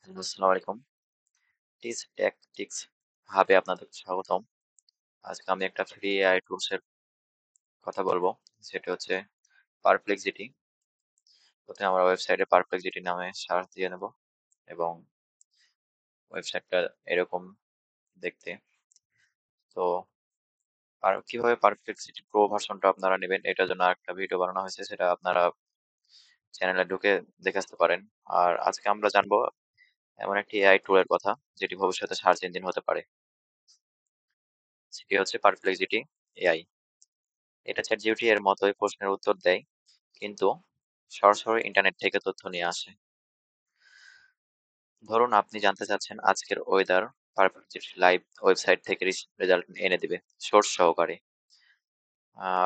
আসসালামু আলাইকুম। Tips tactics হাবে আপনাদের স্বাগতম। আজকে আমি একটা ফ্রি এআই টুলস এর কথা বলবো। সেটা হচ্ছে পারপ্লেক্সিটি। প্রথমে আমরা ওয়েবসাইটে পারপ্লেক্সিটি নামে সার্চ দিয়ে নেব এবং ওয়েবসাইটটা এরকম দেখতে। তো আর কিভাবে পারপ্লেক্সিটি প্রো ভার্সনটা আপনারা নেবেন এটার জন্য আরেকটা ভিডিও বানানো হয়েছে, সেটা আপনারা চ্যানেলে ঢুকে দেখে আসতে পারেন। আর আজকে আমরা জানবো এমন একটি এআই টুলের কথা যেটি ভবিষ্যতে সার্চ ইঞ্জিন হতে পারে। সেটি হচ্ছে পারপ্লেক্সিটি এআই। এটা চ্যাটজিপিটি এর মতোই প্রশ্নের উত্তর দেয়, কিন্তু সরাসরি ইন্টারনেট থেকে তথ্য নিয়ে আসে। ধরুন আপনি জানতে চাচ্ছেন আজকের ওয়েদার, পারপ্লেক্সিটি লাইভ ওয়েবসাইট থেকে রেজাল্ট এনে দিবে সোর্স সহকারে।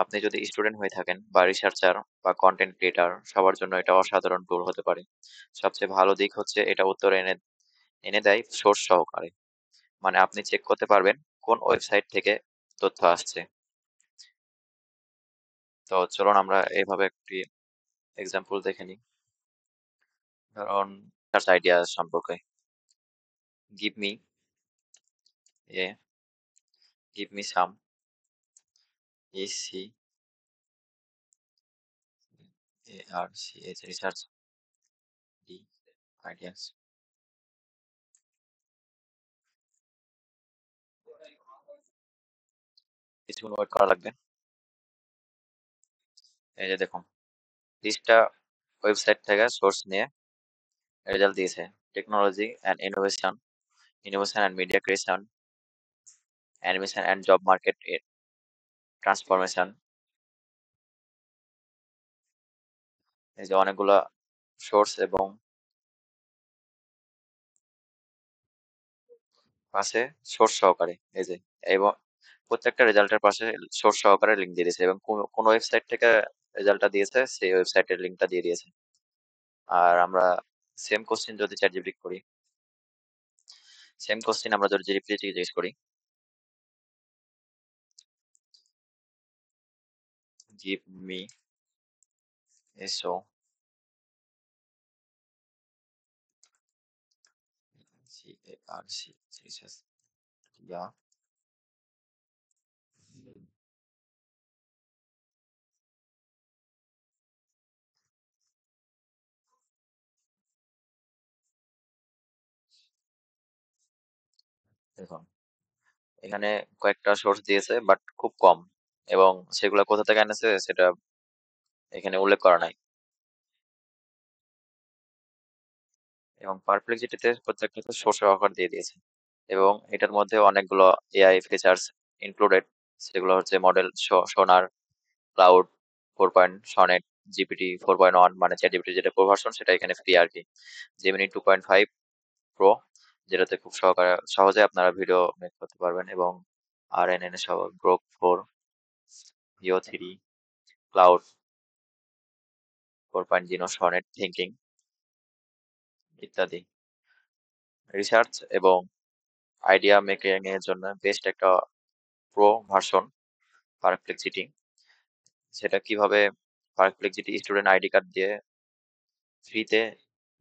আপনি যদি স্টুডেন্ট হয়ে থাকেন বা রিসার্চার বা কন্টেন্ট ক্রিয়েটার, সবার জন্য এটা অসাধারণ টুল হতে পারে। সবচেয়ে ভালো দিক হচ্ছে এটা উত্তর এনে এনে দেয় সোর্স সহকারে। মানে আপনি চেক করতে পারবেন কোন ওয়েবসাইট থেকে তথ্য আসছে। তো চলুন আমরা এইভাবে একটি এক্সাম্পল দেখে নিই। ধরুন সার্চ আইডিয়া সম্পর্কে। give me a give me some EC ARCH research D ideas. কিছুক্ষণ ওয়েট করা লাগবে। এই যে দেখুন, 30টা ওয়েবসাইট থেকে সোর্স নিয়ে রেজাল্ট দিয়েছে। Technology and innovation, innovation and media creation, animation and job market transformation. এই যে অনেকগুলা সোর্স এবং পাশে সোর্স সহকারে এই যে, এবং প্রত্যেকটা রেজাল্টের পাশে সোর্স সহকারে লিঙ্ক দিয়ে দিয়েছে এবং কোন ওয়েবসাইট থেকে রেজাল্টটা দিয়েছে সেই ওয়েবসাইটের লিঙ্কটা দিয়ে দিয়েছে। আর আমরা সেম কোশ্চেন যদি চ্যাট জিপিটি করি, সেম কোশ্চেন আমরা যদি জিপিটি জিজ্ঞেস করি, give me a show CARC research, yeah, দেখুন এখানে কয়েকটা সোর্স দিয়েছে বাট খুব কম, এবং সেগুলো কোথা থেকে এনেছে সেটা এখানে উল্লেখ করা নাই। এবং পারপ্লেক্সিটিতে প্রত্যেকটা সোর্স সহকারে দিয়ে দিয়েছে এবং এটার মধ্যে অনেকগুলো এআই ফিচার্স ইনক্লুডেড। সেগুলো হচ্ছে মডেল সোনার, ক্লাউড 4 সনেট, জিপিটি 4.1 মানে চ্যাট জিপিটি যেটা প্রো ভার্সন সেটা এখানে ফ্রি আর কি। জেমিনি 2.5 প্রো, যেটাতে খুব সহজে আপনারা ভিডিও মেক করতে পারবেন, এবং RNN সহ গ্রোক 4, ভিও 3, ক্লাউড 4.0 সনেট থিঙ্কিং ইত্যাদি। রিসার্চ এবং আইডিয়া মেকিং এর জন্য বেস্ট একটা প্রো ভার্সন পারপ্লেক্সিটি। সেটা কিভাবে পারপ্লেক্সিটি স্টুডেন্ট আইডি কার্ড দিয়ে ফ্রিতে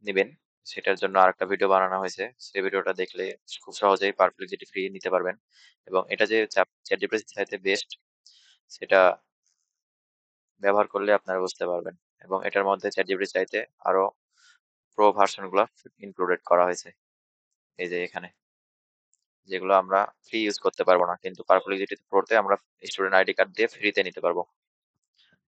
নেবেন সেটার জন্য আরেকটা ভিডিও বানানো হয়েছে। সেই ভিডিওটা দেখলে খুব সহজেই পারপ্লেক্সিটি ফ্রি নিতে পারবেন। এবং এটা যে চ্যাটজিপিটি চাইতে বেস্ট সেটা ব্যবহার করলে আপনারা বুঝতে পারবেন। এবং এটার মধ্যে চ্যাটজিপিটি চাইতে আরো প্রো ভার্সন গুলা ইনক্লুডেড করা হয়েছে এই যে এখানে, যেগুলো আমরা ফ্রি ইউজ করতে পারবো না, কিন্তু পারপ্লেক্সিটি প্রোতে আমরা স্টুডেন্ট আইডি কার্ড দিয়ে ফ্রিতে নিতে পারবো।